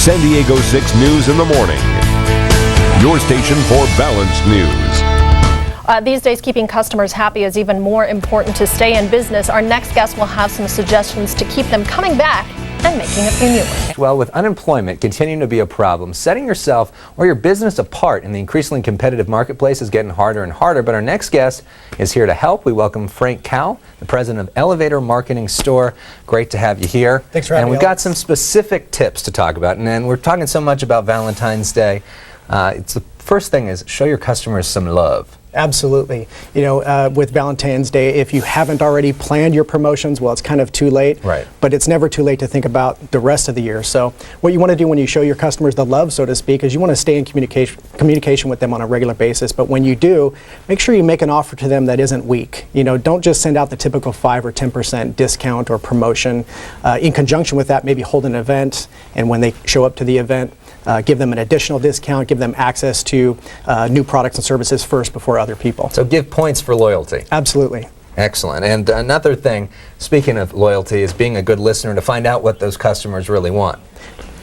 San Diego 6 News in the morning. Your station for balanced news. These days, keeping customers happy is even more important to stay in business. Our next guest will have some suggestions to keep them coming back and making a few new ones. Well, with unemployment continuing to be a problem, setting yourself or your business apart in the increasingly competitive marketplace is getting harder and harder. But our next guest is here to help. We welcome Frank Cowell, the president of Elevator Marketing Store. Great to have you here. Thanks for having me. And we've got some specific tips to talk about. And we're talking so much about Valentine's Day. It's the first thing is show your customers some love. Absolutely. You know, with Valentine's Day, if you haven't already planned your promotions, well, it's kind of too late. Right. But it's never too late to think about the rest of the year. So what you want to do when you show your customers the love, so to speak, is you want to stay in communication with them on a regular basis. But when you do, make sure you make an offer to them that isn't weak. You know, don't just send out the typical 5 or 10% discount or promotion. In conjunction with that, maybe hold an event, and when they show up to the event, give them an additional discount, give them access to new products and services first before other people. So give points for loyalty. Absolutely. Excellent. And another thing, speaking of loyalty, is being a good listener to find out what those customers really want.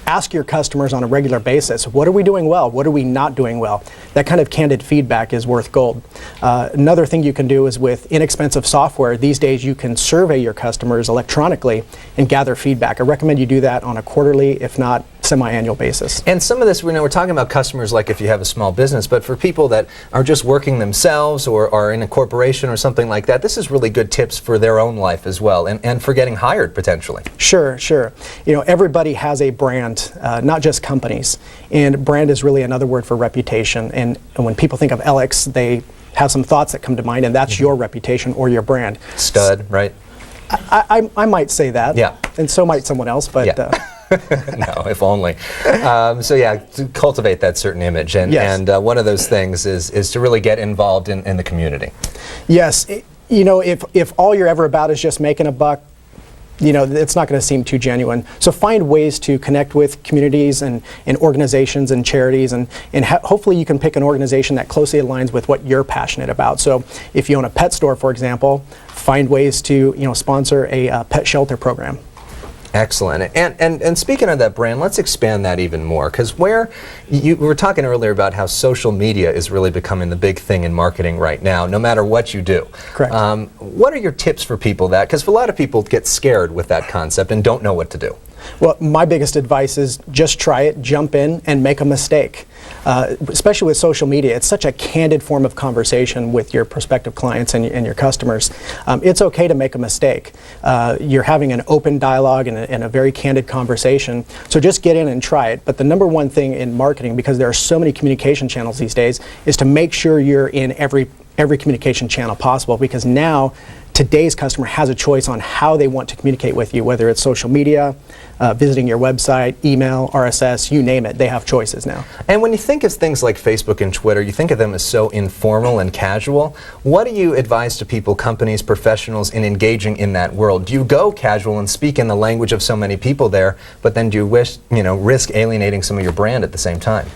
Ask your customers on a regular basis, what are we doing well? What are we not doing well? That kind of candid feedback is worth gold. Another thing you can do is with inexpensive software, these days you can survey your customers electronically and gather feedback. I recommend you do that on a quarterly, if not semi-annual basis. And some of this, we're talking about customers like if you have a small business, but for people that are just working themselves or are in a corporation or something like that, this is really good tips for their own life as well and for getting hired potentially. Sure, sure. You know, everybody has a brand, not just companies. And brand is really another word for reputation. And when people think of Alex, they have some thoughts that come to mind, and that's your reputation or your brand. Stud, right? I might say that. Yeah. And so might someone else, but... Yeah. No, if only. So yeah, to cultivate that certain image, and yes. And one of those things is to really get involved in the community. Yes, you know, if all you're ever about is just making a buck, you know, it's not going to seem too genuine. So find ways to connect with communities and organizations and charities, and hopefully you can pick an organization that closely aligns with what you're passionate about. So if you own a pet store, for example, find ways to sponsor a pet shelter program. Excellent. And speaking of that brand, let's expand that even more, because we were talking earlier about how social media is really becoming the big thing in marketing right now, no matter what you do. Correct. What are your tips for people that, because a lot of people get scared with that concept and don't know what to do? Well, my biggest advice is just try it, jump in, and make a mistake. Especially with social media, it's such a candid form of conversation with your prospective clients and your customers. It's okay to make a mistake. You're having an open dialogue and a very candid conversation, so just get in and try it. But the number one thing in marketing, because there are so many communication channels these days, is to make sure you're in every communication channel possible, because now today's customer has a choice on how they want to communicate with you, whether it's social media, visiting your website, email, RSS, you name it. They have choices now. And when you think of things like Facebook and Twitter, you think of them as so informal and casual. What do you advise to people, companies, professionals, in engaging in that world? Do you go casual and speak in the language of so many people there, but then do you risk alienating some of your brand at the same time?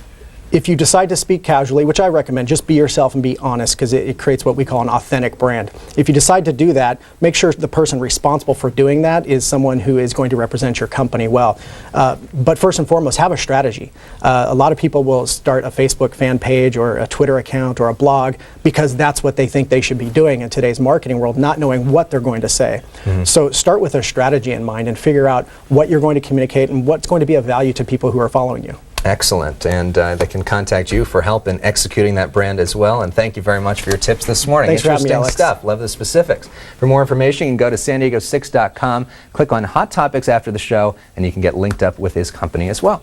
If you decide to speak casually, which I recommend, just be yourself and be honest, because it creates what we call an authentic brand. If you decide to do that, make sure the person responsible for doing that is someone who is going to represent your company well. But first and foremost, have a strategy. A lot of people will start a Facebook fan page or a Twitter account or a blog because that's what they think they should be doing in today's marketing world, not knowing what they're going to say. Mm-hmm. So start with a strategy in mind and figure out what you're going to communicate and what's going to be of value to people who are following you. Excellent. And they can contact you for help in executing that brand as well. And thank you very much for your tips this morning. Thanks for having me, Alex. Stuff. Love the specifics. For more information, you can go to san diego6.com, click on Hot Topics after the show, and you can get linked up with his company as well.